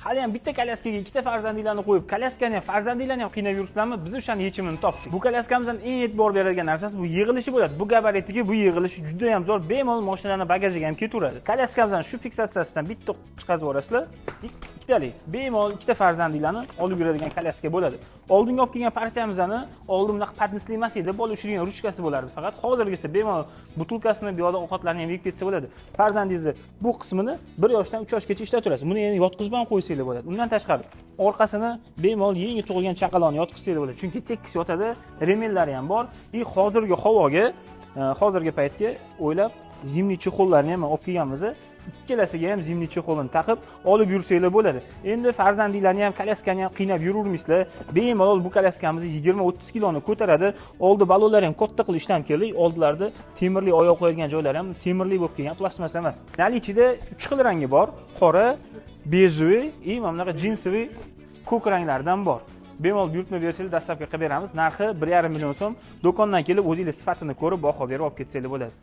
hali ham bitta kolyaskaga ikkita farzandinglarni qo'yib, kolyaskani ham farzandinglarni ham qiynab yursizlarmi? Biz o'shani yechimini topdik. Bu kolyaskamizdan eng e'tibor beradigan narsasi bu yig'ilishi bo'ladi. Bu gabaritiga bu yig'ilishi juda ham zo'r, bemalol mashinalarning bagajiga ham ketaveradi. Kolyaskimizdan shu fiksatsiyasidan bitta chiqazib yuborasizlar. Ikkitalik, bemalol ikkita farzandinglarni olib yuradigan kolyaska bo'ladi. Oldingi olib kelgan partiyamizni oldin bunaqa patnisli emas edi, bola ushirgan ruchkasi bo'lardi. Faqat hozirgisi bemalol butulkasini bu yoqda ovqatlarni ham yeb ketsa bo'ladi. Farzandingizni bu qismini 1 yoshdan 3 yoshgacha ishlataverasiz. Buni endi yotqizib ham qo'ysanglar bo'ladi. Undan tashqari orqasini bemalol yangi tug'ilgan chaqaloqni yotqizsanglar bo'ladi. Chunki tekis yotadi, remellari ham bor. Hozirgi havoga, hozirgi paytga o'ylab zimniy chexollarni ham olib kelganmiz. Ikkalasiga ham zimniy chexolini taqib olib yursanglar bo'ladi. Endi farzandinglarni ham kolyaskani ham qiynab yururmisizlar. Bemalol bu kolyaskamiz 20-30 kiloni ko'taradi. Oldi balonlar ham katta qilib ishlanib keldi. Oldilarda temirli oyoq qo'yilgan joylari ham temirli bo'lib kelgan, plastmassa emas. Nali ichida 3 xil rangi bor. Qora, bejli, mana bunaqa jinsiviy ko'k ranglardan bor. Bemalol buyurtma bersanglar dastlabki qilib beramiz. Narxi 1,5 million so'm. Do'kondan kelib o'zingiz sifatini ko'rib baho berib olib ketsanglar bo'ladi.